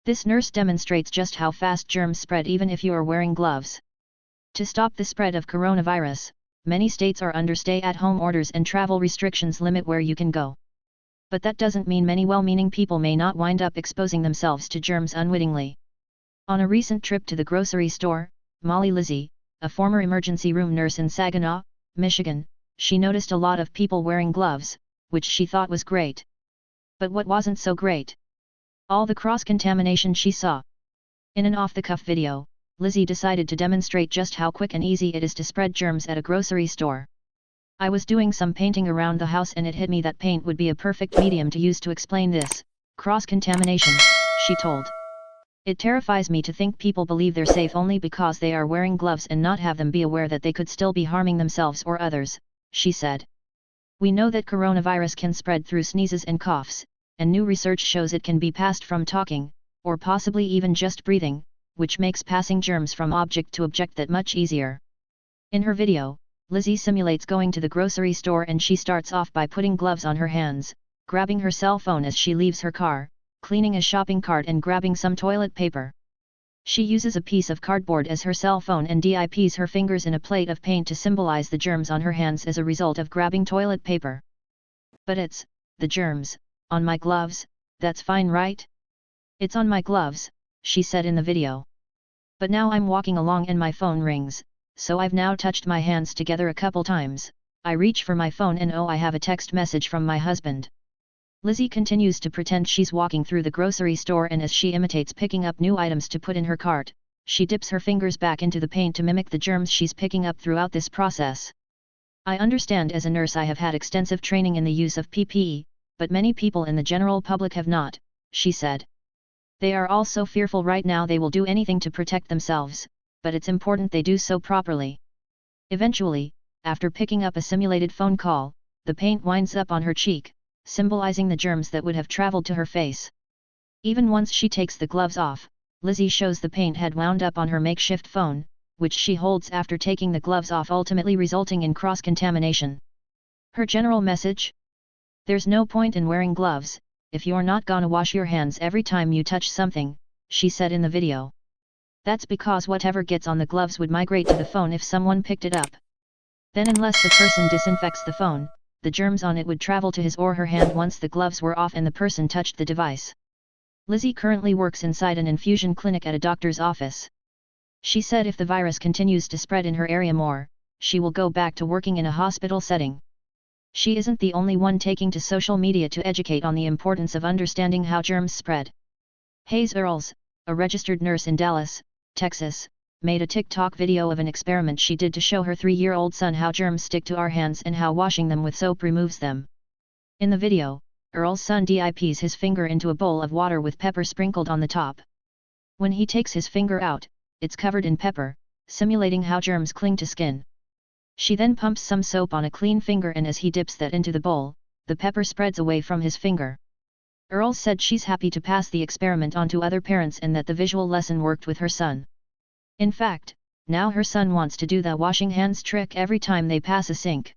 This nurse demonstrates just how fast germs spread even if you are wearing gloves. To stop the spread of coronavirus, many states are under stay-at-home orders and travel restrictions limit where you can go. But that doesn't mean many well-meaning people may not wind up exposing themselves to germs unwittingly. On a recent trip to the grocery store, Molly Lizzie, a former emergency room nurse in Saginaw, Michigan, she noticed a lot of people wearing gloves, which she thought was great. But what wasn't so great? All the cross-contamination she saw. In an off-the-cuff video, Lizzie decided to demonstrate just how quick and easy it is to spread germs at a grocery store. "I was doing some painting around the house and it hit me that paint would be a perfect medium to use to explain this cross-contamination," she told. "It terrifies me to think people believe they're safe only because they are wearing gloves and not have them be aware that they could still be harming themselves or others," she said. "We know that coronavirus can spread through sneezes and coughs, and new research shows it can be passed from talking, or possibly even just breathing, which makes passing germs from object to object that much easier." In her video, Lizzie simulates going to the grocery store and she starts off by putting gloves on her hands, grabbing her cell phone as she leaves her car, cleaning a shopping cart and grabbing some toilet paper. She uses a piece of cardboard as her cell phone and dips her fingers in a plate of paint to symbolize the germs on her hands as a result of grabbing toilet paper. "But it's the germs on my gloves, that's fine, right? It's on my gloves," she said in the video. "But now I'm walking along and my phone rings, so I've now touched my hands together a couple times. I reach for my phone and oh, I have a text message from my husband." Lizzie continues to pretend she's walking through the grocery store and as she imitates picking up new items to put in her cart, she dips her fingers back into the paint to mimic the germs she's picking up throughout this process. "I understand as a nurse I have had extensive training in the use of PPE, but many people in the general public have not," she said. "They are all so fearful right now they will do anything to protect themselves, but it's important they do so properly." Eventually, after picking up a simulated phone call, the paint winds up on her cheek, symbolizing the germs that would have traveled to her face. Even once she takes the gloves off, Lizzie shows the paint had wound up on her makeshift phone, which she holds after taking the gloves off, ultimately resulting in cross-contamination. Her general message? "There's no point in wearing gloves, if you're not gonna wash your hands every time you touch something," she said in the video. "That's because whatever gets on the gloves would migrate to the phone if someone picked it up. Then unless the person disinfects the phone, the germs on it would travel to his or her hand once the gloves were off and the person touched the device." Lizzie currently works inside an infusion clinic at a doctor's office. She said if the virus continues to spread in her area more, she will go back to working in a hospital setting. She isn't the only one taking to social media to educate on the importance of understanding how germs spread. Hayes Earls, a registered nurse in Dallas, Texas, made a TikTok video of an experiment she did to show her 3-year-old son how germs stick to our hands and how washing them with soap removes them. In the video, Earl's son dips his finger into a bowl of water with pepper sprinkled on the top. When he takes his finger out, it's covered in pepper, simulating how germs cling to skin. She then pumps some soap on a clean finger and as he dips that into the bowl, the pepper spreads away from his finger. Earl said she's happy to pass the experiment on to other parents and that the visual lesson worked with her son. In fact, now her son wants to do the washing hands trick every time they pass a sink.